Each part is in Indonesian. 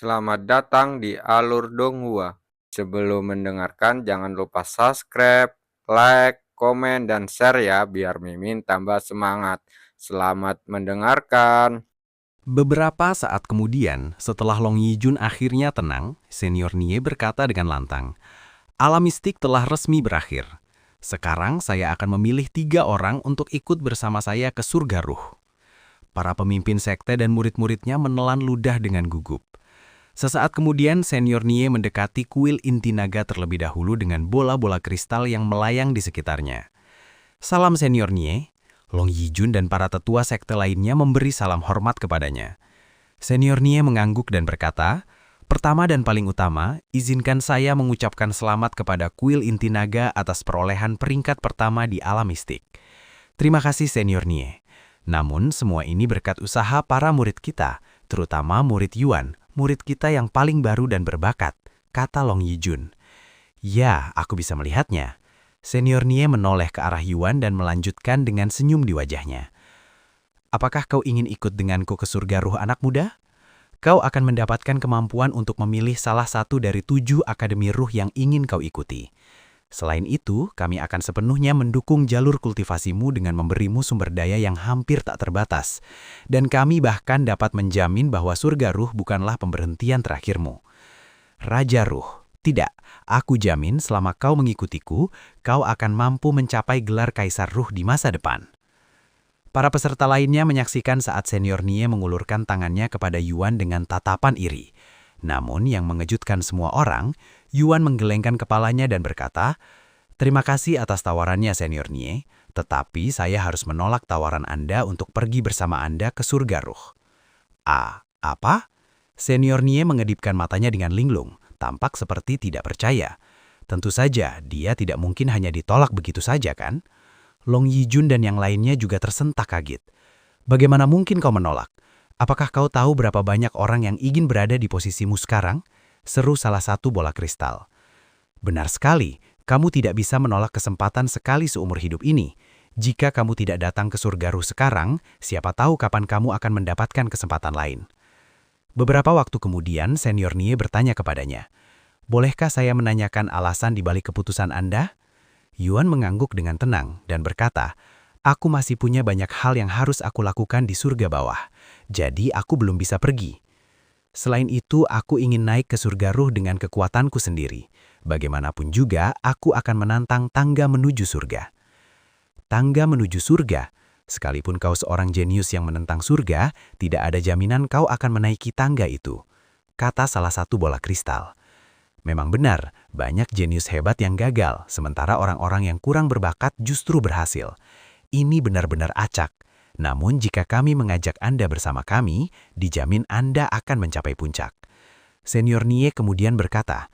Selamat datang di Alur Donghua. Sebelum mendengarkan, jangan lupa subscribe, like, komen, dan share ya, biar Mimin tambah semangat. Selamat mendengarkan. Beberapa saat kemudian, setelah Long Yijun akhirnya tenang, Senior Nie berkata dengan lantang, "Alam mistik telah resmi berakhir. Sekarang saya akan memilih 3 orang untuk ikut bersama saya ke surga ruh." Para pemimpin sekte dan murid-muridnya menelan ludah dengan gugup. Sesaat kemudian, Senior Nie mendekati kuil inti naga terlebih dahulu dengan bola-bola kristal yang melayang di sekitarnya. "Salam Senior Nie." Long Yijun dan para tetua sekte lainnya memberi salam hormat kepadanya. Senior Nie mengangguk dan berkata, "Pertama dan paling utama, izinkan saya mengucapkan selamat kepada kuil inti naga atas perolehan peringkat pertama di alam mistik. Terima kasih Senior Nie. Namun semua ini berkat usaha para murid kita, terutama murid Yuan, murid kita yang paling baru dan berbakat," kata Long Yijun. "Ya, aku bisa melihatnya." Senior Nie menoleh ke arah Yuan dan melanjutkan dengan senyum di wajahnya. "Apakah kau ingin ikut denganku ke surga ruh anak muda? Kau akan mendapatkan kemampuan untuk memilih salah satu dari 7 akademi ruh yang ingin kau ikuti. Selain itu, kami akan sepenuhnya mendukung jalur kultivasimu dengan memberimu sumber daya yang hampir tak terbatas. Dan kami bahkan dapat menjamin bahwa surga ruh bukanlah pemberhentian terakhirmu. Raja Ruh, tidak, aku jamin selama kau mengikutiku, kau akan mampu mencapai gelar Kaisar Ruh di masa depan." Para peserta lainnya menyaksikan saat Senior Nie mengulurkan tangannya kepada Yuan dengan tatapan iri. Namun yang mengejutkan semua orang, Yuan menggelengkan kepalanya dan berkata, "Terima kasih atas tawarannya Senior Nie, tetapi saya harus menolak tawaran Anda untuk pergi bersama Anda ke surga ruh." Apa?" Senior Nie mengedipkan matanya dengan linglung, tampak seperti tidak percaya. Tentu saja, dia tidak mungkin hanya ditolak begitu saja kan? Long Yijun dan yang lainnya juga tersentak kaget. "Bagaimana mungkin kau menolak? Apakah kau tahu berapa banyak orang yang ingin berada di posisimu sekarang?" seru salah satu bola kristal. "Benar sekali, kamu tidak bisa menolak kesempatan sekali seumur hidup ini. Jika kamu tidak datang ke surga ruh sekarang, siapa tahu kapan kamu akan mendapatkan kesempatan lain." Beberapa waktu kemudian, Senior Nie bertanya kepadanya, "Bolehkah saya menanyakan alasan di balik keputusan Anda?" Yuan mengangguk dengan tenang dan berkata, "Aku masih punya banyak hal yang harus aku lakukan di surga bawah, jadi aku belum bisa pergi. Selain itu, aku ingin naik ke surga ruh dengan kekuatanku sendiri. Bagaimanapun juga, aku akan menantang tangga menuju surga." "Tangga menuju surga? Sekalipun kau seorang jenius yang menentang surga, tidak ada jaminan kau akan menaiki tangga itu," kata salah satu bola kristal. Memang benar, banyak jenius hebat yang gagal, sementara orang-orang yang kurang berbakat justru berhasil. Ini benar-benar acak. Namun jika kami mengajak Anda bersama kami, dijamin Anda akan mencapai puncak. Senior Nie kemudian berkata,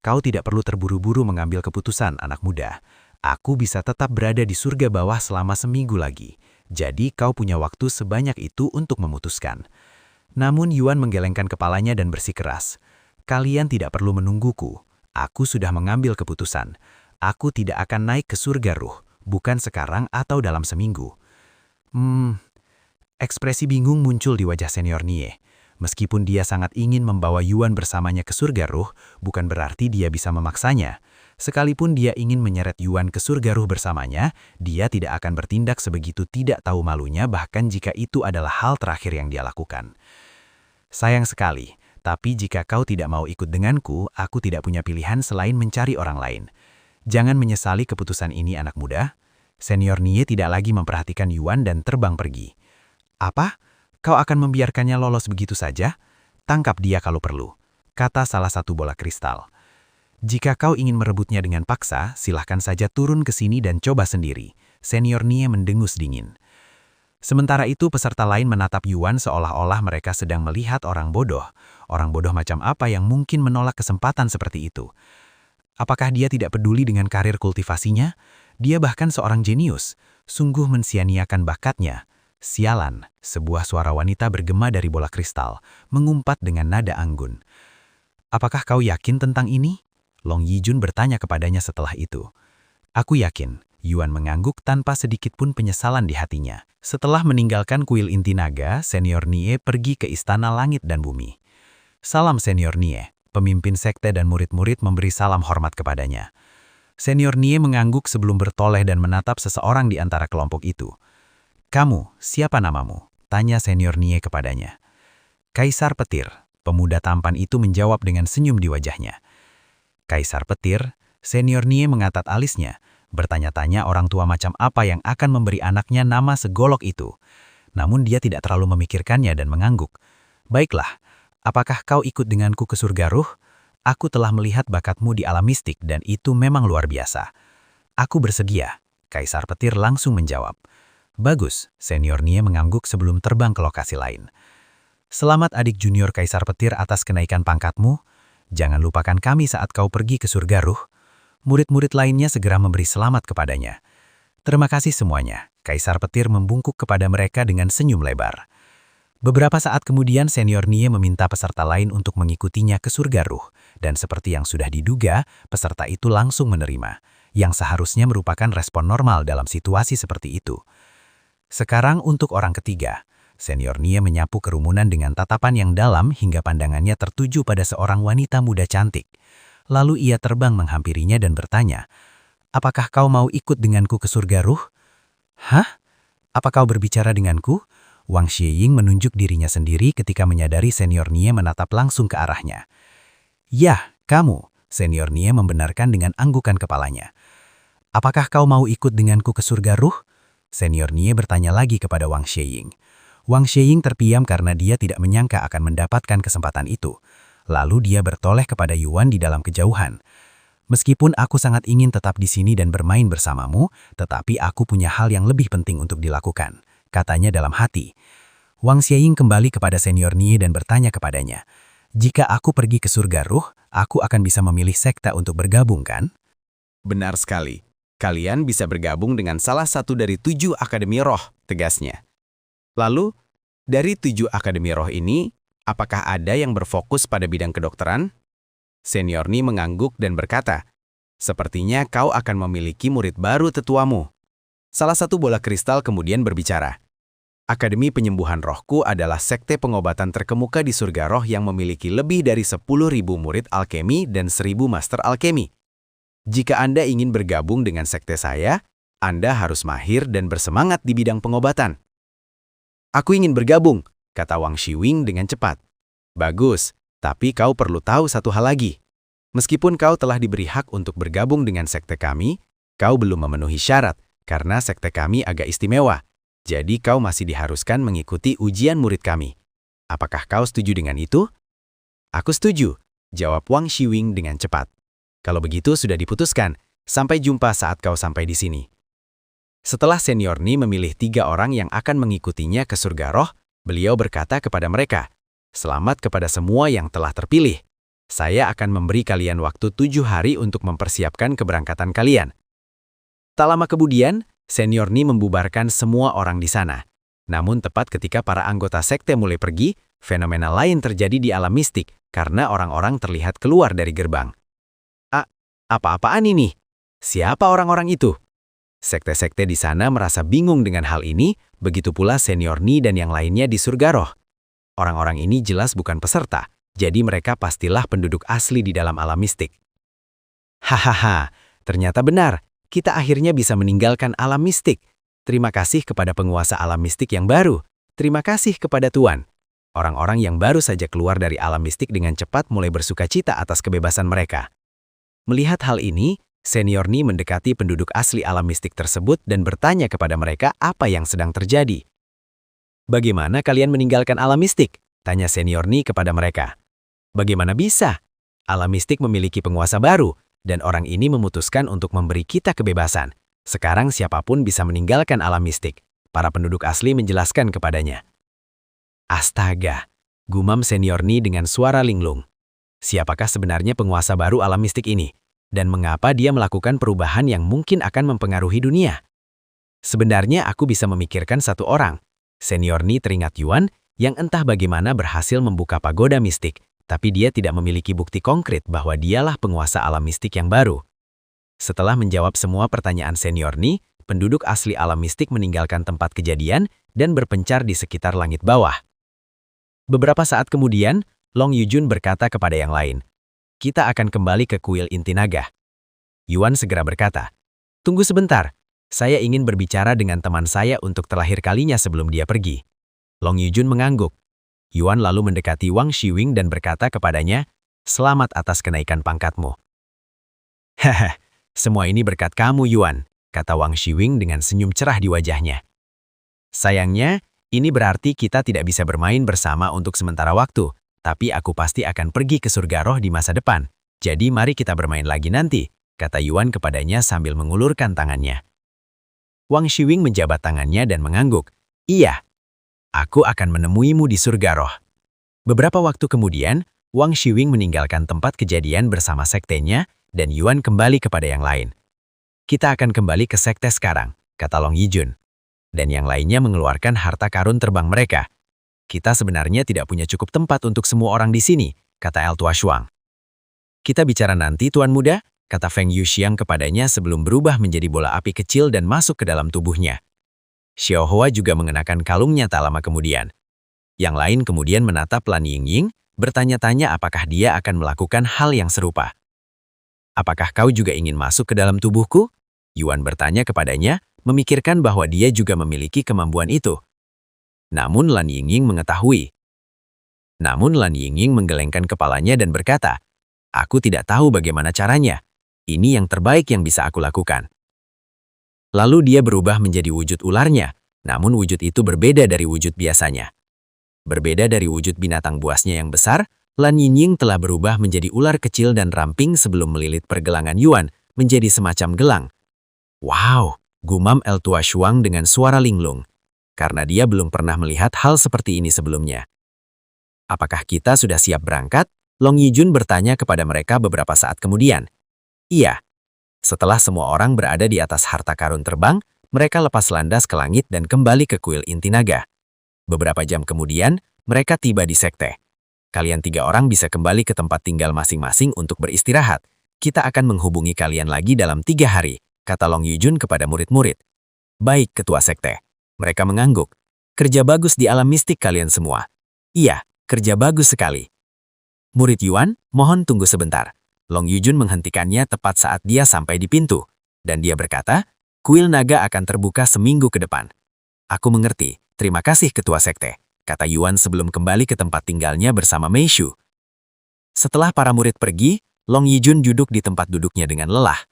"Kau tidak perlu terburu-buru mengambil keputusan, anak muda. Aku bisa tetap berada di surga bawah selama seminggu lagi. Jadi kau punya waktu sebanyak itu untuk memutuskan." Namun Yuan menggelengkan kepalanya dan bersikeras, "Kalian tidak perlu menungguku. Aku sudah mengambil keputusan. Aku tidak akan naik ke surga ruh, bukan sekarang atau dalam seminggu." Ekspresi bingung muncul di wajah Senior Nie. Meskipun dia sangat ingin membawa Yuan bersamanya ke surga ruh, bukan berarti dia bisa memaksanya. Sekalipun dia ingin menyeret Yuan ke surga ruh bersamanya, dia tidak akan bertindak sebegitu tidak tahu malunya bahkan jika itu adalah hal terakhir yang dia lakukan. "Sayang sekali, tapi jika kau tidak mau ikut denganku, aku tidak punya pilihan selain mencari orang lain. Jangan menyesali keputusan ini anak muda." Senior Nie tidak lagi memperhatikan Yuan dan terbang pergi. "Apa? Kau akan membiarkannya lolos begitu saja? Tangkap dia kalau perlu," kata salah satu bola kristal. "Jika kau ingin merebutnya dengan paksa, silahkan saja turun ke sini dan coba sendiri." Senior Nie mendengus dingin. Sementara itu peserta lain menatap Yuan seolah-olah mereka sedang melihat orang bodoh. Orang bodoh macam apa yang mungkin menolak kesempatan seperti itu? Apakah dia tidak peduli dengan karir kultivasinya? Dia bahkan seorang jenius. Sungguh mensia-nyiakan bakatnya. "Sialan," sebuah suara wanita bergema dari bola kristal, mengumpat dengan nada anggun. "Apakah kau yakin tentang ini?" Long Yijun bertanya kepadanya setelah itu. "Aku yakin." Yuan mengangguk tanpa sedikit pun penyesalan di hatinya. Setelah meninggalkan kuil inti naga, Senior Nie pergi ke Istana Langit dan Bumi. Salam Senior Nie. Pemimpin sekte dan murid-murid memberi salam hormat kepadanya. Senior Nie mengangguk sebelum bertoleh dan menatap seseorang di antara kelompok itu. Kamu, siapa namamu? Tanya Senior Nie kepadanya. Kaisar Petir. Pemuda tampan itu menjawab dengan senyum di wajahnya. Kaisar Petir, Senior Nie mengatat alisnya, bertanya-tanya orang tua macam apa yang akan memberi anaknya nama segolok itu. Namun dia tidak terlalu memikirkannya dan mengangguk. Baiklah, apakah kau ikut denganku ke surga ruh? Aku telah melihat bakatmu di alam mistik dan itu memang luar biasa. Aku bersedia, Kaisar Petir langsung menjawab. Bagus, Senior Nie mengangguk sebelum terbang ke lokasi lain. Selamat adik junior Kaisar Petir atas kenaikan pangkatmu. Jangan lupakan kami saat kau pergi ke surga ruh. Murid-murid lainnya segera memberi selamat kepadanya. Terima kasih semuanya. Kaisar Petir membungkuk kepada mereka dengan senyum lebar. Beberapa saat kemudian Senior Nie meminta peserta lain untuk mengikutinya ke surga ruh, dan seperti yang sudah diduga, peserta itu langsung menerima, yang seharusnya merupakan respon normal dalam situasi seperti itu. Sekarang untuk orang ketiga, Senior Nie menyapu kerumunan dengan tatapan yang dalam hingga pandangannya tertuju pada seorang wanita muda cantik. Lalu ia terbang menghampirinya dan bertanya, apakah kau mau ikut denganku ke surga ruh? Hah? Apa kau berbicara denganku? Wang Xieying menunjuk dirinya sendiri ketika menyadari Senior Nie menatap langsung ke arahnya. Ya, kamu, Senior Nie membenarkan dengan anggukan kepalanya. Apakah kau mau ikut denganku ke surga ruh? Senior Nie bertanya lagi kepada Wang Xieying. Wang Xieying terpiam karena dia tidak menyangka akan mendapatkan kesempatan itu. Lalu dia bertoleh kepada Yuan di dalam kejauhan. Meskipun aku sangat ingin tetap di sini dan bermain bersamamu, tetapi aku punya hal yang lebih penting untuk dilakukan, katanya dalam hati. Wang Xieying kembali kepada Senior Nie dan bertanya kepadanya, jika aku pergi ke surga ruh, aku akan bisa memilih sekte untuk bergabung kan? Benar sekali. Kalian bisa bergabung dengan salah satu dari 7 akademi roh, tegasnya. Lalu, dari 7 akademi roh ini, apakah ada yang berfokus pada bidang kedokteran? Senior Nie mengangguk dan berkata, sepertinya kau akan memiliki murid baru tetuamu. Salah satu bola kristal kemudian berbicara. Akademi Penyembuhan Rohku adalah sekte pengobatan terkemuka di surga roh yang memiliki lebih dari 10.000 murid alkemi dan 1.000 master alkemi. Jika Anda ingin bergabung dengan sekte saya, Anda harus mahir dan bersemangat di bidang pengobatan. Aku ingin bergabung, kata Wang Xieying dengan cepat. Bagus, tapi kau perlu tahu satu hal lagi. Meskipun kau telah diberi hak untuk bergabung dengan sekte kami, kau belum memenuhi syarat karena sekte kami agak istimewa. Jadi kau masih diharuskan mengikuti ujian murid kami. Apakah kau setuju dengan itu? Aku setuju, jawab Wang Xieying dengan cepat. Kalau begitu sudah diputuskan, sampai jumpa saat kau sampai di sini. Setelah Senior Nie memilih 3 orang yang akan mengikutinya ke surga roh, beliau berkata kepada mereka, selamat kepada semua yang telah terpilih. Saya akan memberi kalian waktu 7 hari untuk mempersiapkan keberangkatan kalian. Tak lama kemudian, Senior Nie membubarkan semua orang di sana. Namun tepat ketika para anggota sekte mulai pergi, fenomena lain terjadi di alam mistik karena orang-orang terlihat keluar dari gerbang. Apa-apaan ini? Siapa orang-orang itu? Sekte-sekte di sana merasa bingung dengan hal ini, begitu pula Senior Nie dan yang lainnya di surga roh. Orang-orang ini jelas bukan peserta, jadi mereka pastilah penduduk asli di dalam alam mistik. Hahaha, ternyata benar, kita akhirnya bisa meninggalkan alam mistik. Terima kasih kepada penguasa alam mistik yang baru. Terima kasih kepada Tuan. Orang-orang yang baru saja keluar dari alam mistik dengan cepat mulai bersukacita atas kebebasan mereka. Melihat hal ini, Senior Nie mendekati penduduk asli alam mistik tersebut dan bertanya kepada mereka apa yang sedang terjadi. Bagaimana kalian meninggalkan alam mistik? Tanya Senior Nie kepada mereka. Bagaimana bisa? Alam mistik memiliki penguasa baru, dan orang ini memutuskan untuk memberi kita kebebasan. Sekarang siapapun bisa meninggalkan alam mistik. Para penduduk asli menjelaskan kepadanya. Astaga, gumam Senior Nie dengan suara linglung. Siapakah sebenarnya penguasa baru alam mistik ini? Dan mengapa dia melakukan perubahan yang mungkin akan mempengaruhi dunia? Sebenarnya aku bisa memikirkan satu orang. Senior Nie teringat Yuan yang entah bagaimana berhasil membuka pagoda mistik, tapi dia tidak memiliki bukti konkret bahwa dialah penguasa alam mistik yang baru. Setelah menjawab semua pertanyaan Senior Nie, penduduk asli alam mistik meninggalkan tempat kejadian dan berpencar di sekitar langit bawah. Beberapa saat kemudian, Long Yujun berkata kepada yang lain, "Kita akan kembali ke kuil inti naga." Yuan segera berkata, "Tunggu sebentar, saya ingin berbicara dengan teman saya untuk terakhir kalinya sebelum dia pergi." Long Yujun mengangguk. Yuan lalu mendekati Wang Shiwing dan berkata kepadanya, "Selamat atas kenaikan pangkatmu." "Haha, semua ini berkat kamu, Yuan," kata Wang Shiwing dengan senyum cerah di wajahnya. "Sayangnya, ini berarti kita tidak bisa bermain bersama untuk sementara waktu, tapi aku pasti akan pergi ke surga roh di masa depan. Jadi mari kita bermain lagi nanti," kata Yuan kepadanya sambil mengulurkan tangannya. Wang Shiwing menjabat tangannya dan mengangguk. "Iya, aku akan menemuimu di surga roh." Beberapa waktu kemudian, Wang Shiwing meninggalkan tempat kejadian bersama sektenya dan Yuan kembali kepada yang lain. "Kita akan kembali ke sekte sekarang," kata Long Yijun. Dan yang lainnya mengeluarkan harta karun terbang mereka. "Kita sebenarnya tidak punya cukup tempat untuk semua orang di sini," kata El Tua Shuang. "Kita bicara nanti, Tuan Muda," kata Feng Yuxiang kepadanya sebelum berubah menjadi bola api kecil dan masuk ke dalam tubuhnya. Xiao Hua juga mengenakan kalungnya tak lama kemudian. Yang lain kemudian menatap Lan Yingying, bertanya-tanya apakah dia akan melakukan hal yang serupa. "Apakah kau juga ingin masuk ke dalam tubuhku?" Yuan bertanya kepadanya, memikirkan bahwa dia juga memiliki kemampuan itu. Namun Lan Yingying menggelengkan kepalanya dan berkata, "Aku tidak tahu bagaimana caranya. Ini yang terbaik yang bisa aku lakukan." Lalu dia berubah menjadi wujud ularnya, namun wujud itu berbeda dari wujud biasanya. Berbeda dari wujud binatang buasnya yang besar, Lan Yingying telah berubah menjadi ular kecil dan ramping sebelum melilit pergelangan Yuan menjadi semacam gelang. "Wow!" gumam El Tua Shuang dengan suara linglung, karena dia belum pernah melihat hal seperti ini sebelumnya. "Apakah kita sudah siap berangkat?" Long Yijun bertanya kepada mereka beberapa saat kemudian. "Iya." Setelah semua orang berada di atas harta karun terbang, mereka lepas landas ke langit dan kembali ke kuil inti naga. Beberapa jam kemudian, mereka tiba di sekte. "Kalian 3 orang bisa kembali ke tempat tinggal masing-masing untuk beristirahat. Kita akan menghubungi kalian lagi dalam 3 hari, kata Long Yijun kepada murid-murid. "Baik, ketua sekte." Mereka mengangguk. "Kerja bagus di alam mistik kalian semua." "Iya, kerja bagus sekali." "Murid Yuan, mohon tunggu sebentar." Long Yijun menghentikannya tepat saat dia sampai di pintu. Dan dia berkata, "Kuil naga akan terbuka seminggu ke depan." "Aku mengerti, terima kasih ketua sekte," kata Yuan sebelum kembali ke tempat tinggalnya bersama Mei Shu. Setelah para murid pergi, Long Yijun duduk di tempat duduknya dengan lelah.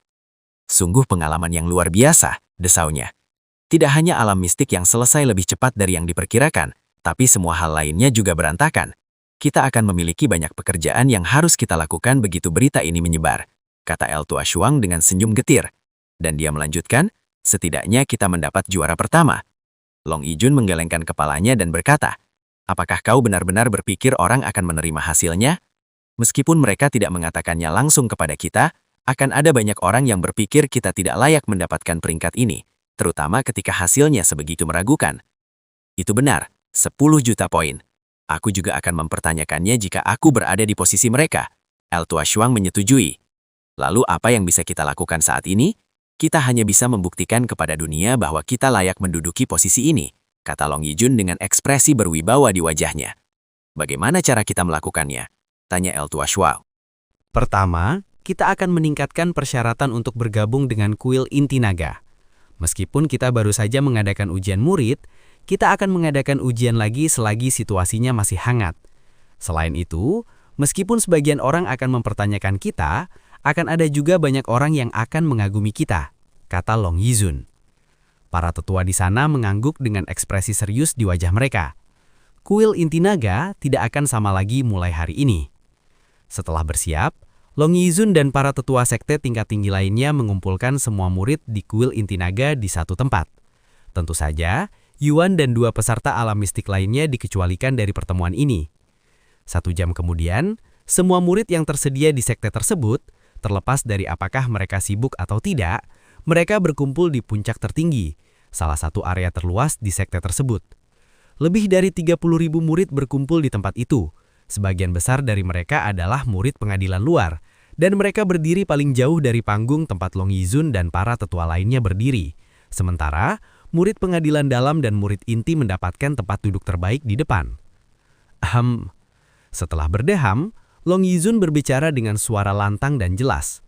"Sungguh pengalaman yang luar biasa," desaunya. "Tidak hanya alam mistik yang selesai lebih cepat dari yang diperkirakan, tapi semua hal lainnya juga berantakan. Kita akan memiliki banyak pekerjaan yang harus kita lakukan begitu berita ini menyebar," kata El Tua Shuang dengan senyum getir. Dan dia melanjutkan, "Setidaknya kita mendapat juara pertama." Long Yijun menggelengkan kepalanya dan berkata, "Apakah kau benar-benar berpikir orang akan menerima hasilnya? Meskipun mereka tidak mengatakannya langsung kepada kita, akan ada banyak orang yang berpikir kita tidak layak mendapatkan peringkat ini, terutama ketika hasilnya sebegitu meragukan." "Itu benar, 10 juta poin. Aku juga akan mempertanyakannya jika aku berada di posisi mereka." El Tua Shuang menyetujui. "Lalu apa yang bisa kita lakukan saat ini? Kita hanya bisa membuktikan kepada dunia bahwa kita layak menduduki posisi ini," kata Long Yijun dengan ekspresi berwibawa di wajahnya. "Bagaimana cara kita melakukannya?" tanya El Tua Shuang. Pertama, kita akan meningkatkan persyaratan untuk bergabung dengan kuil inti naga. Meskipun kita baru saja mengadakan ujian murid, kita akan mengadakan ujian lagi selagi situasinya masih hangat. Selain itu, meskipun sebagian orang akan mempertanyakan kita, akan ada juga banyak orang yang akan mengagumi kita, kata Long Yizun. Para tetua di sana mengangguk dengan ekspresi serius di wajah mereka. Kuil inti naga tidak akan sama lagi mulai hari ini. Setelah bersiap, Long Yizun dan para tetua sekte tingkat tinggi lainnya mengumpulkan semua murid di kuil inti naga di satu tempat. Tentu saja, Yuan dan 2 peserta alam mistik lainnya dikecualikan dari pertemuan ini. 1 jam kemudian, semua murid yang tersedia di sekte tersebut, terlepas dari apakah mereka sibuk atau tidak, mereka berkumpul di puncak tertinggi, salah satu area terluas di sekte tersebut. Lebih dari 30.000 murid berkumpul di tempat itu. Sebagian besar dari mereka adalah murid pengadilan luar, dan mereka berdiri paling jauh dari panggung tempat Long Yizun dan para tetua lainnya berdiri. Sementara, murid pengadilan dalam dan murid inti mendapatkan tempat duduk terbaik di depan. Setelah berdeham, Long Yizun berbicara dengan suara lantang dan jelas.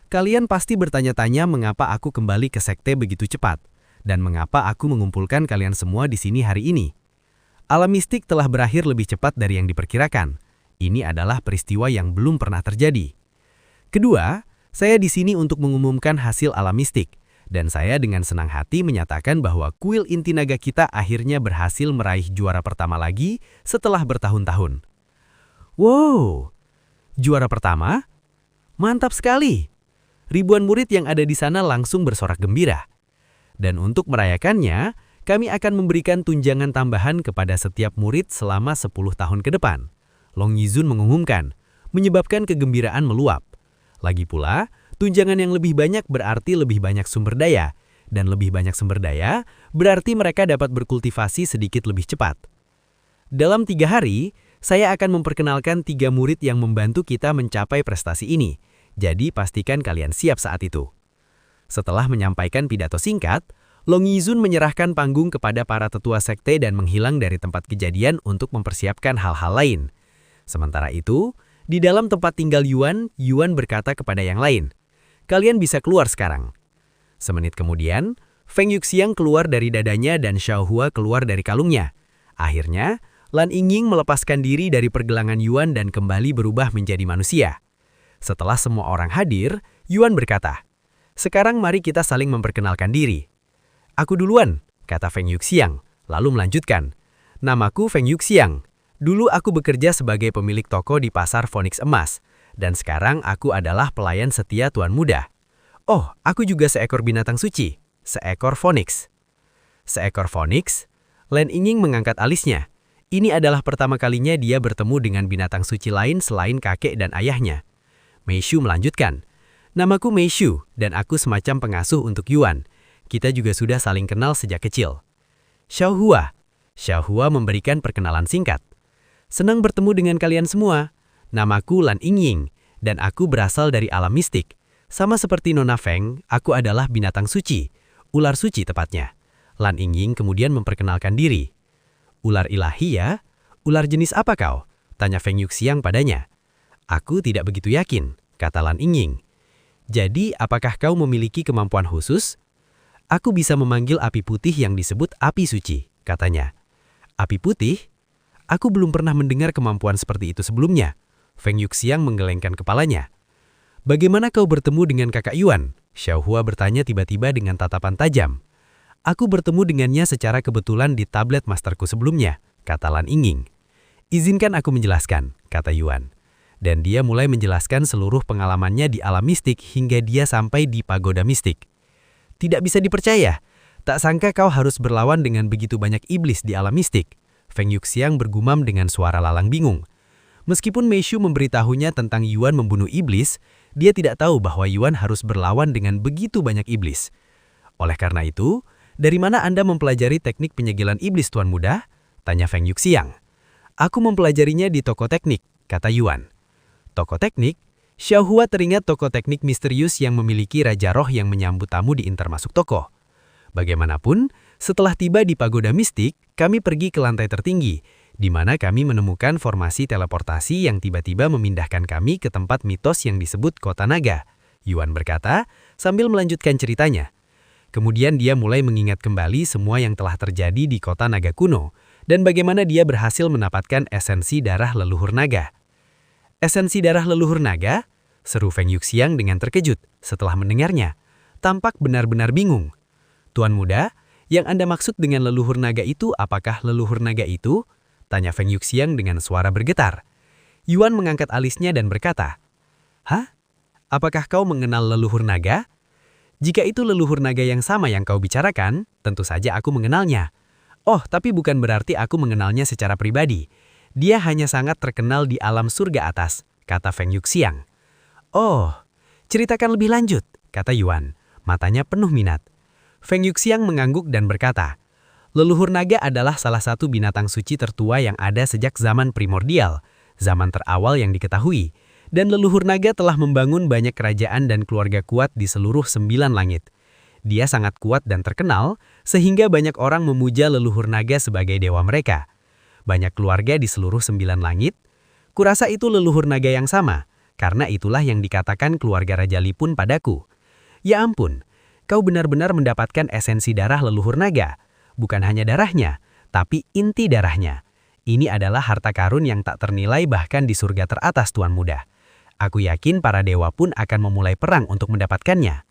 Kalian pasti bertanya-tanya mengapa aku kembali ke sekte begitu cepat, dan mengapa aku mengumpulkan kalian semua di sini hari ini. Alam mistik telah berakhir lebih cepat dari yang diperkirakan. Ini adalah peristiwa yang belum pernah terjadi. Kedua, saya di sini untuk mengumumkan hasil alam mistik, dan saya dengan senang hati menyatakan bahwa kuil inti naga kita akhirnya berhasil meraih juara pertama lagi setelah bertahun-tahun. Wow! Juara pertama? Mantap sekali! Ribuan murid yang ada di sana langsung bersorak gembira. Dan untuk merayakannya, kami akan memberikan tunjangan tambahan kepada setiap murid selama 10 tahun ke depan. Long Yizun mengumumkan, menyebabkan kegembiraan meluap. Lagi pula, tunjangan yang lebih banyak berarti lebih banyak sumber daya, dan lebih banyak sumber daya berarti mereka dapat berkultivasi sedikit lebih cepat. Dalam 3 hari, saya akan memperkenalkan 3 murid yang membantu kita mencapai prestasi ini, jadi pastikan kalian siap saat itu. Setelah menyampaikan pidato singkat, Long Yizun menyerahkan panggung kepada para tetua sekte dan menghilang dari tempat kejadian untuk mempersiapkan hal-hal lain. Sementara itu, di dalam tempat tinggal Yuan, Yuan berkata kepada yang lain, "Kalian bisa keluar sekarang." Semenit kemudian, Feng Yuxiang keluar dari dadanya dan Xiao Hua keluar dari kalungnya. Akhirnya, Lan Yingying melepaskan diri dari pergelangan Yuan dan kembali berubah menjadi manusia. Setelah semua orang hadir, Yuan berkata, "Sekarang mari kita saling memperkenalkan diri." "Aku duluan," kata Feng Yuxiang, lalu melanjutkan, "Namaku Feng Yuxiang. Dulu aku bekerja sebagai pemilik toko di pasar Phoenix Emas, dan sekarang aku adalah pelayan setia Tuan Muda. Oh, aku juga seekor binatang suci, seekor Phoenix." Seekor Phoenix? Lan Yingying mengangkat alisnya. Ini adalah pertama kalinya dia bertemu dengan binatang suci lain selain kakek dan ayahnya. Meishu melanjutkan, "Namaku Meishu, dan aku semacam pengasuh untuk Yuan. Kita juga sudah saling kenal sejak kecil." Xiao Hua. Xiao Hua memberikan perkenalan singkat. "Senang bertemu dengan kalian semua. Namaku Lan Yingying, dan aku berasal dari alam mistik. Sama seperti Nona Feng, aku adalah binatang suci, ular suci tepatnya." Lan Yingying kemudian memperkenalkan diri. "Ular ilahi ya? Ular jenis apa kau?" tanya Feng Yuxiang padanya. "Aku tidak begitu yakin," kata Lan Yingying. "Jadi, apakah kau memiliki kemampuan khusus?" "Aku bisa memanggil api putih yang disebut api suci," katanya. "Api putih? Aku belum pernah mendengar kemampuan seperti itu sebelumnya." Feng Yuxiang menggelengkan kepalanya. "Bagaimana kau bertemu dengan kakak Yuan?" Xiao Hua bertanya tiba-tiba dengan tatapan tajam. "Aku bertemu dengannya secara kebetulan di tablet masterku sebelumnya," kata Lan Yingying. "Izinkan aku menjelaskan," kata Yuan. Dan dia mulai menjelaskan seluruh pengalamannya di alam mistik hingga dia sampai di pagoda mistik. "Tidak bisa dipercaya. Tak sangka kau harus berlawan dengan begitu banyak iblis di alam mistik." Feng Yuxiang bergumam dengan suara lalang bingung. Meskipun Meishu memberitahunya tentang Yuan membunuh iblis, dia tidak tahu bahwa Yuan harus berlawan dengan begitu banyak iblis. "Oleh karena itu, dari mana Anda mempelajari teknik penyegelan iblis, Tuan Muda?" tanya Feng Yuxiang. "Aku mempelajarinya di toko teknik," kata Yuan. "Toko teknik?" Xiao Hua teringat toko teknik misterius yang memiliki Raja Roh yang menyambut tamu di intermasuk toko. "Bagaimanapun, setelah tiba di pagoda mistik, kami pergi ke lantai tertinggi, di mana kami menemukan formasi teleportasi yang tiba-tiba memindahkan kami ke tempat mitos yang disebut Kota Naga," Yuan berkata sambil melanjutkan ceritanya. Kemudian dia mulai mengingat kembali semua yang telah terjadi di Kota Naga kuno, dan bagaimana dia berhasil mendapatkan esensi darah leluhur naga. "Esensi darah leluhur naga?" seru Feng Yuxiang dengan terkejut setelah mendengarnya. Tampak benar-benar bingung. "Tuan Muda, yang Anda maksud dengan leluhur naga itu apakah leluhur naga itu?" tanya Feng Yuxiang dengan suara bergetar. Yuan mengangkat alisnya dan berkata, "Hah? Apakah kau mengenal leluhur naga?" "Jika itu leluhur naga yang sama yang kau bicarakan, tentu saja aku mengenalnya." "Oh, tapi bukan berarti aku mengenalnya secara pribadi. Dia hanya sangat terkenal di alam surga atas," kata Feng Yuxiang. "Oh, ceritakan lebih lanjut," kata Yuan. Matanya penuh minat. Feng Yuxiang mengangguk dan berkata, "Leluhur naga adalah salah satu binatang suci tertua yang ada sejak zaman primordial, zaman terawal yang diketahui. Dan leluhur naga telah membangun banyak kerajaan dan keluarga kuat di seluruh 9 langit. Dia sangat kuat dan terkenal, sehingga banyak orang memuja leluhur naga sebagai dewa mereka. Banyak keluarga di seluruh 9 langit, Kurasa itu leluhur naga yang sama, karena itulah yang dikatakan keluarga Raja Lipun padaku. Ya ampun, kau benar-benar mendapatkan esensi darah leluhur naga. Bukan hanya darahnya, tapi inti darahnya. Ini adalah harta karun yang tak ternilai bahkan di surga teratas, Tuan Muda. Aku yakin para dewa pun akan memulai perang untuk mendapatkannya.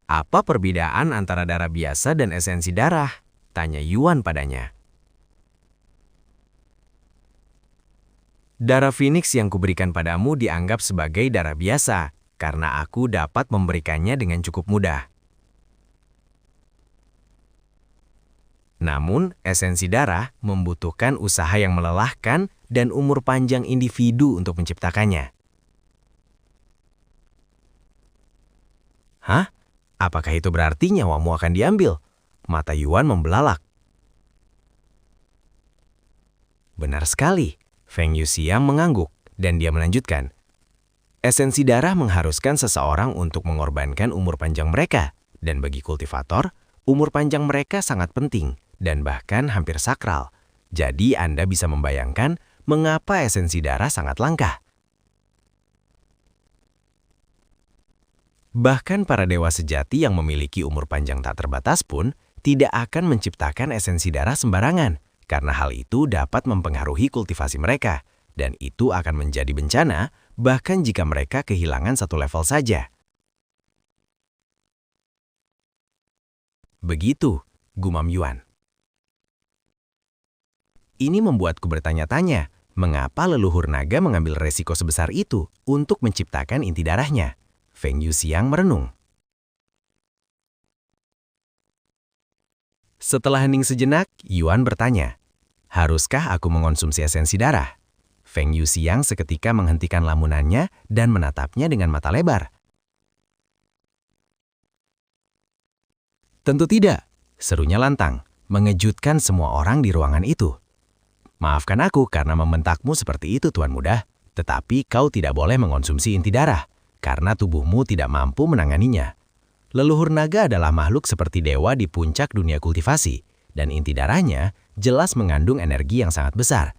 Apa perbedaan antara darah biasa dan esensi darah? Tanya Yuan padanya. Darah Phoenix yang kuberikan padamu dianggap sebagai darah biasa, karena aku dapat memberikannya dengan cukup mudah. Namun, esensi darah membutuhkan usaha yang melelahkan dan umur panjang individu untuk menciptakannya. Hah? Apakah itu berarti nyawamu akan diambil? Mata Yuan membelalak. Benar sekali. Feng Yuxiang mengangguk, dan dia melanjutkan. Esensi darah mengharuskan seseorang untuk mengorbankan umur panjang mereka, dan bagi kultivator, umur panjang mereka sangat penting, dan bahkan hampir sakral. Jadi Anda bisa membayangkan mengapa esensi darah sangat langka. Bahkan para dewa sejati yang memiliki umur panjang tak terbatas pun tidak akan menciptakan esensi darah sembarangan, karena hal itu dapat mempengaruhi kultivasi mereka, dan itu akan menjadi bencana bahkan jika mereka kehilangan satu level saja. Begitu, gumam Yuan. Ini membuatku bertanya-tanya, mengapa leluhur naga mengambil resiko sebesar itu untuk menciptakan inti darahnya? Feng Yuxiang merenung. Setelah hening sejenak, Yuan bertanya, haruskah aku mengonsumsi esensi darah? Feng Yuxiang seketika menghentikan lamunannya dan menatapnya dengan mata lebar. Tentu tidak, serunya lantang, mengejutkan semua orang di ruangan itu. Maafkan aku karena membentakmu seperti itu, Tuan Muda, tetapi kau tidak boleh mengonsumsi inti darah, karena tubuhmu tidak mampu menanganinya. Leluhur naga adalah makhluk seperti dewa di puncak dunia kultivasi, dan inti darahnya jelas mengandung energi yang sangat besar.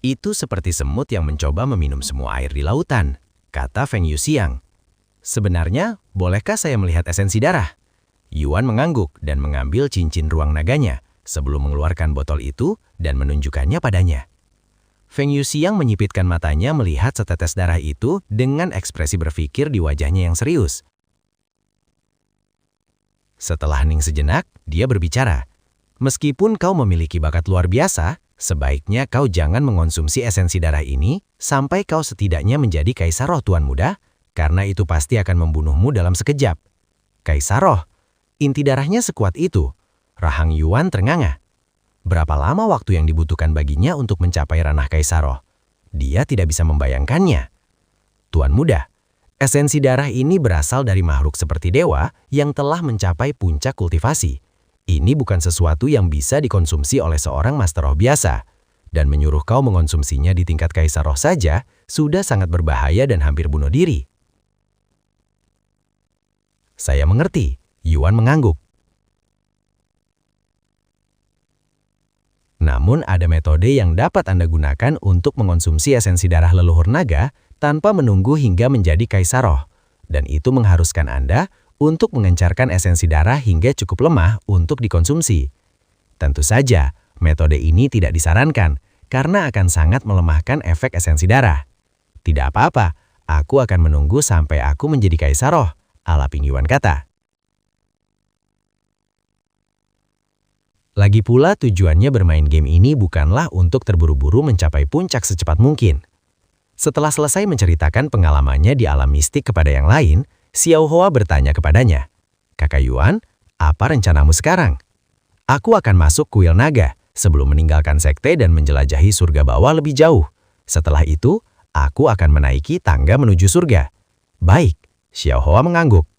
Itu seperti semut yang mencoba meminum semua air di lautan, kata Feng Yuxiang. Sebenarnya, bolehkah saya melihat esensi darah? Yuan mengangguk dan mengambil cincin ruang naganya sebelum mengeluarkan botol itu dan menunjukkannya padanya. Feng Yuxiang menyipitkan matanya melihat setetes darah itu dengan ekspresi berpikir di wajahnya yang serius. Setelah hening sejenak, dia berbicara. Meskipun kau memiliki bakat luar biasa, sebaiknya kau jangan mengonsumsi esensi darah ini sampai kau setidaknya menjadi Kaisar Roh, Tuan Muda, karena itu pasti akan membunuhmu dalam sekejap. Kaisar Roh, inti darahnya sekuat itu. Rahang Yuan ternganga. Berapa lama waktu yang dibutuhkan baginya untuk mencapai ranah Kaisar Roh? Dia tidak bisa membayangkannya. Tuan Muda, esensi darah ini berasal dari makhluk seperti dewa yang telah mencapai puncak kultivasi. Ini bukan sesuatu yang bisa dikonsumsi oleh seorang Master Roh biasa. Dan menyuruh kau mengonsumsinya di tingkat Kaisar Roh saja sudah sangat berbahaya dan hampir bunuh diri. Saya mengerti, Yuan mengangguk. Namun ada metode yang dapat Anda gunakan untuk mengonsumsi esensi darah leluhur naga tanpa menunggu hingga menjadi Kaisar Roh. Dan itu mengharuskan Anda untuk mengencarkan esensi darah hingga cukup lemah untuk dikonsumsi. Tentu saja, metode ini tidak disarankan karena akan sangat melemahkan efek esensi darah. Tidak apa-apa, aku akan menunggu sampai aku menjadi Kaisar Roh, Alaping Yuan kata. Lagi pula tujuannya bermain game ini bukanlah untuk terburu-buru mencapai puncak secepat mungkin. Setelah selesai menceritakan pengalamannya di alam mistik kepada yang lain, Xiao Hoa bertanya kepadanya, Kakak Yuan, apa rencanamu sekarang? Aku akan masuk kuil naga sebelum meninggalkan sekte dan menjelajahi surga bawah lebih jauh. Setelah itu, aku akan menaiki tangga menuju surga. Baik, Xiao Hoa mengangguk.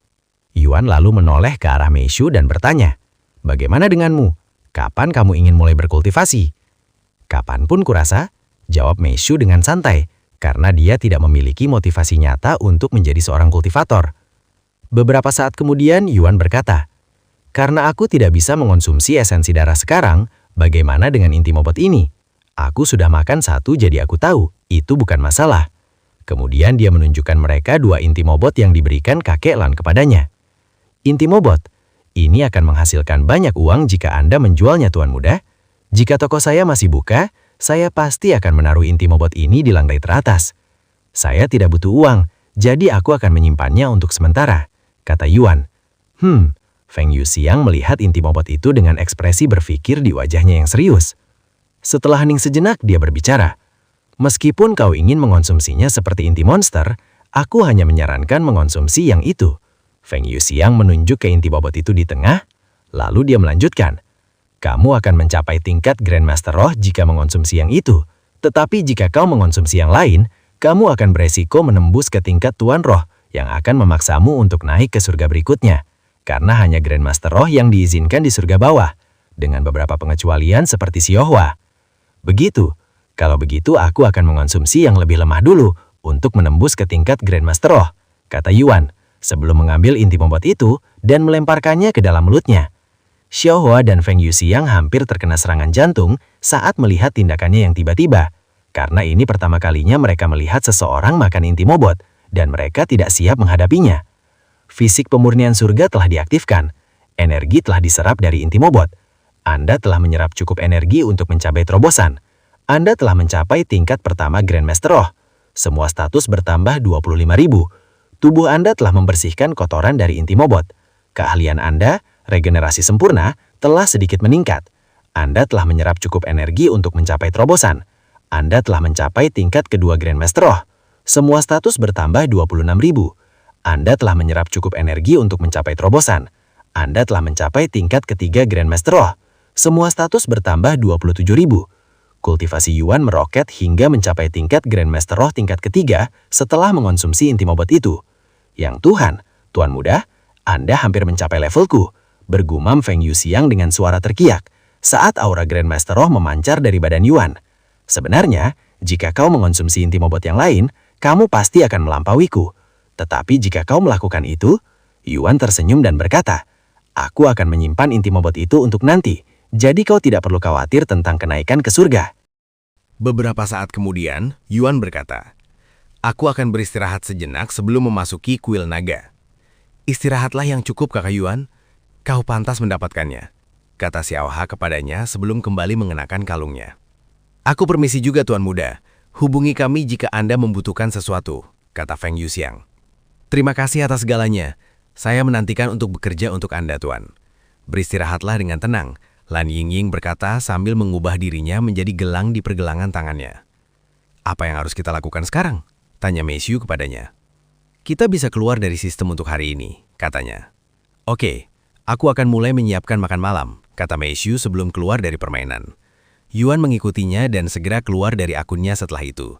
Yuan lalu menoleh ke arah Meishu dan bertanya, bagaimana denganmu? Kapan kamu ingin mulai berkultivasi? Kapanpun kurasa, jawab Meishu dengan santai, karena dia tidak memiliki motivasi nyata untuk menjadi seorang kultivator. Beberapa saat kemudian, Yuan berkata, karena aku tidak bisa mengonsumsi esensi darah sekarang, Bagaimana dengan Intimobot ini? Aku sudah makan satu jadi aku tahu, itu bukan masalah. Kemudian dia menunjukkan mereka 2 Intimobot yang diberikan kakek Lan kepadanya. Intimobot, ini akan menghasilkan banyak uang jika Anda menjualnya Tuan Muda. Jika toko saya masih buka, saya pasti akan menaruh Intimobot ini di lantai teratas. Saya tidak butuh uang, jadi aku akan menyimpannya untuk sementara, kata Yuan. Feng Yuxiang melihat Intimobot itu dengan ekspresi berpikir di wajahnya yang serius. Setelah hening sejenak, dia berbicara. Meskipun kau ingin mengonsumsinya seperti inti monster, aku hanya menyarankan mengonsumsi yang itu. Feng Yuxiang menunjuk ke inti bobot itu di tengah, lalu dia melanjutkan. Kamu akan mencapai tingkat Grandmaster Roh jika mengonsumsi yang itu. Tetapi jika kau mengonsumsi yang lain, kamu akan beresiko menembus ke tingkat Tuan Roh yang akan memaksamu untuk naik ke surga berikutnya. Karena hanya Grandmaster Roh yang diizinkan di surga bawah, dengan beberapa pengecualian seperti Xiaohua. Begitu. Kalau begitu aku akan mengonsumsi yang lebih lemah dulu untuk menembus ke tingkat Grandmaster Roh, kata Yuan, sebelum mengambil inti bobot itu dan melemparkannya ke dalam mulutnya. Xiaohua dan Feng Yuxiang hampir terkena serangan jantung saat melihat tindakannya yang tiba-tiba, karena ini pertama kalinya mereka melihat seseorang makan inti bobot dan mereka tidak siap menghadapinya. Fisik pemurnian surga telah diaktifkan, energi telah diserap dari inti bobot. Anda telah menyerap cukup energi untuk mencapai terobosan. Anda telah mencapai tingkat pertama Grandmaster Roh. Semua status bertambah 25.000. Tubuh Anda telah membersihkan kotoran dari inti bobot. Keahlian Anda, regenerasi sempurna, telah sedikit meningkat. Anda telah menyerap cukup energi untuk mencapai terobosan. Anda telah mencapai tingkat kedua Grandmaster Roh. Semua status bertambah 26.000. Anda telah menyerap cukup energi untuk mencapai terobosan. Anda telah mencapai tingkat ketiga Grandmaster Roh. Semua status bertambah 27.000. Kultivasi Yuan meroket hingga mencapai tingkat Grandmaster Roh tingkat ketiga setelah mengonsumsi inti bobot itu. Yang Tuhan, Tuan Muda, Anda hampir mencapai levelku, bergumam Feng Yuxiang dengan suara terkiak saat aura Grandmaster Roh memancar dari badan Yuan. Sebenarnya, jika kau mengonsumsi inti bobot yang lain, kamu pasti akan melampauiku. Tetapi jika kau melakukan itu, Yuan tersenyum dan berkata, aku akan menyimpan inti bobot itu untuk nanti. Jadi kau tidak perlu khawatir tentang kenaikan ke surga. Beberapa saat kemudian, Yuan berkata, aku akan beristirahat sejenak sebelum memasuki kuil naga. Istirahatlah yang cukup, Kakak Yuan. Kau pantas mendapatkannya, kata Xiaohua kepadanya sebelum kembali mengenakan kalungnya. Aku permisi juga, Tuan Muda. Hubungi kami jika Anda membutuhkan sesuatu, kata Feng Yuxiang. Terima kasih atas segalanya. Saya menantikan untuk bekerja untuk Anda, Tuan. Beristirahatlah dengan tenang, Lan Yingying berkata sambil mengubah dirinya menjadi gelang di pergelangan tangannya. Apa yang harus kita lakukan sekarang? Tanya Meishu kepadanya. Kita bisa keluar dari sistem untuk hari ini, katanya. Oke, aku akan mulai menyiapkan makan malam, kata Meishu sebelum keluar dari permainan. Yuan mengikutinya dan segera keluar dari akunnya setelah itu.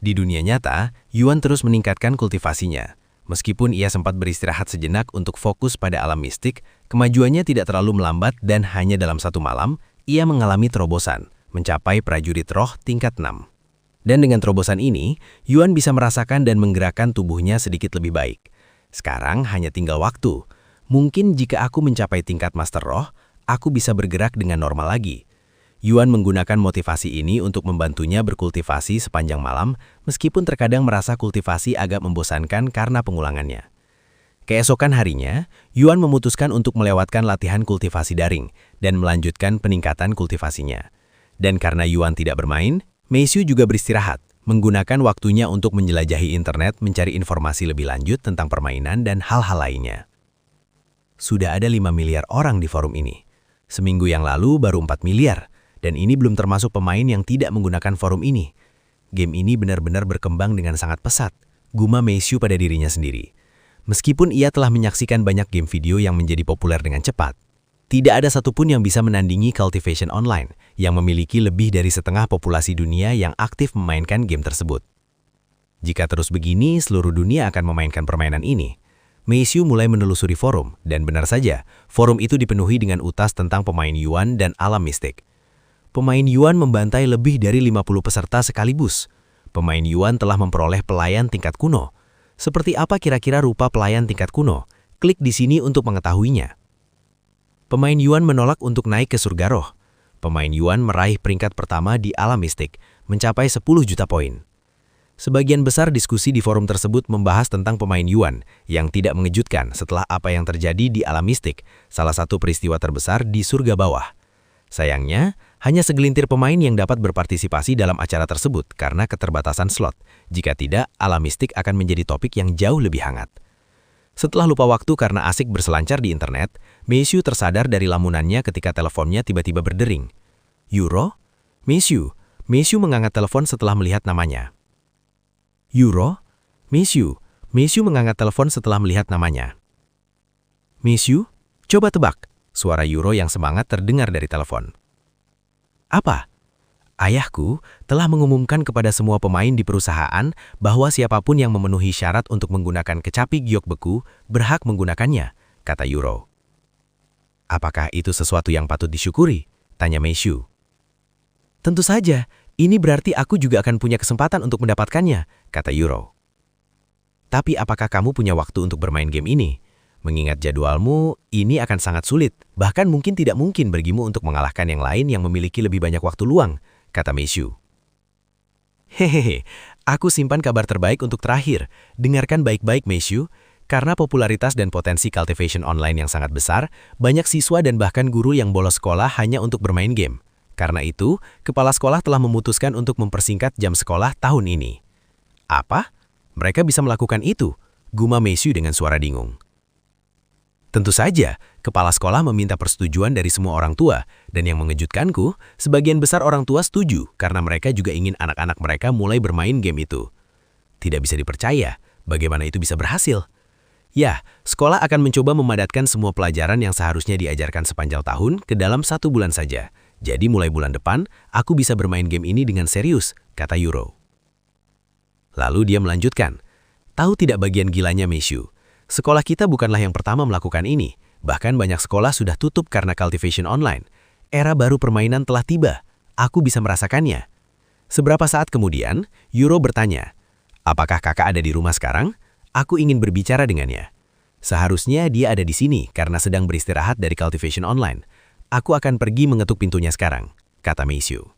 Di dunia nyata, Yuan terus meningkatkan kultivasinya. Meskipun ia sempat beristirahat sejenak untuk fokus pada alam mistik, kemajuannya tidak terlalu melambat dan hanya dalam satu malam, ia mengalami terobosan, mencapai prajurit roh tingkat 6. Dan dengan terobosan ini, Yuan bisa merasakan dan menggerakkan tubuhnya sedikit lebih baik. Sekarang hanya tinggal waktu. Mungkin jika aku mencapai tingkat Master Roh, aku bisa bergerak dengan normal lagi. Yuan menggunakan motivasi ini untuk membantunya berkultivasi sepanjang malam, meskipun terkadang merasa kultivasi agak membosankan karena pengulangannya. Keesokan harinya, Yuan memutuskan untuk melewatkan latihan kultivasi daring dan melanjutkan peningkatan kultivasinya. Dan karena Yuan tidak bermain, Meishu juga beristirahat, menggunakan waktunya untuk menjelajahi internet mencari informasi lebih lanjut tentang permainan dan hal-hal lainnya. Sudah ada 5 miliar orang di forum ini. Seminggu yang lalu baru 4 miliar. Dan ini belum termasuk pemain yang tidak menggunakan forum ini. Game ini benar-benar berkembang dengan sangat pesat, gumam Meishu pada dirinya sendiri. Meskipun ia telah menyaksikan banyak game video yang menjadi populer dengan cepat, tidak ada satupun yang bisa menandingi Cultivation Online yang memiliki lebih dari setengah populasi dunia yang aktif memainkan game tersebut. Jika terus begini, seluruh dunia akan memainkan permainan ini. Meishu mulai menelusuri forum, dan benar saja, forum itu dipenuhi dengan utas tentang pemain Yuan dan alam mistik. Pemain Yuan membantai lebih dari 50 peserta sekaligus. Pemain Yuan telah memperoleh pelayan tingkat kuno. Seperti apa kira-kira rupa pelayan tingkat kuno? Klik di sini untuk mengetahuinya. Pemain Yuan menolak untuk naik ke surga roh. Pemain Yuan meraih peringkat pertama di alam mistik, mencapai 10 juta poin. Sebagian besar diskusi di forum tersebut membahas tentang pemain Yuan yang tidak mengejutkan setelah apa yang terjadi di alam mistik, salah satu peristiwa terbesar di surga bawah. Sayangnya, hanya segelintir pemain yang dapat berpartisipasi dalam acara tersebut karena keterbatasan slot. Jika tidak, alam mistik akan menjadi topik yang jauh lebih hangat. Setelah lupa waktu karena asik berselancar di internet, Meishu tersadar dari lamunannya ketika teleponnya tiba-tiba berdering. Euro? Meishu mengangkat telepon setelah melihat namanya. Euro? Meishu mengangkat telepon setelah melihat namanya. Meishu? Coba tebak. Suara Euro yang semangat terdengar dari telepon. Apa? Ayahku telah mengumumkan kepada semua pemain di perusahaan bahwa siapapun yang memenuhi syarat untuk menggunakan kecapi giok beku berhak menggunakannya, kata Euro. Apakah itu sesuatu yang patut disyukuri? Tanya Meishu. Tentu saja, ini berarti aku juga akan punya kesempatan untuk mendapatkannya, kata Euro. Tapi apakah kamu punya waktu untuk bermain game ini? Mengingat jadwalmu, ini akan sangat sulit, bahkan mungkin tidak mungkin bagimu untuk mengalahkan yang lain yang memiliki lebih banyak waktu luang, kata Meishu. Hehehe, aku simpan kabar terbaik untuk terakhir. Dengarkan baik-baik Meishu, karena popularitas dan potensi cultivation online yang sangat besar, banyak siswa dan bahkan guru yang bolos sekolah hanya untuk bermain game. Karena itu, kepala sekolah telah memutuskan untuk mempersingkat jam sekolah tahun ini. Apa? Mereka bisa melakukan itu? Gumam Meishu dengan suara bingung. Tentu saja, kepala sekolah meminta persetujuan dari semua orang tua, dan yang mengejutkanku, sebagian besar orang tua setuju karena mereka juga ingin anak-anak mereka mulai bermain game itu. Tidak bisa dipercaya, bagaimana itu bisa berhasil? Ya, sekolah akan mencoba memadatkan semua pelajaran yang seharusnya diajarkan sepanjang tahun ke dalam 1 bulan saja. Jadi mulai bulan depan, aku bisa bermain game ini dengan serius, kata Euro. Lalu dia melanjutkan, tahu tidak bagian gilanya Meishu? Sekolah kita bukanlah yang pertama melakukan ini, bahkan banyak sekolah sudah tutup karena cultivation online. Era baru permainan telah tiba, aku bisa merasakannya. Seberapa saat kemudian, Euro bertanya, apakah kakak ada di rumah sekarang? Aku ingin berbicara dengannya. Seharusnya dia ada di sini karena sedang beristirahat dari cultivation online. Aku akan pergi mengetuk pintunya sekarang, kata Meishu.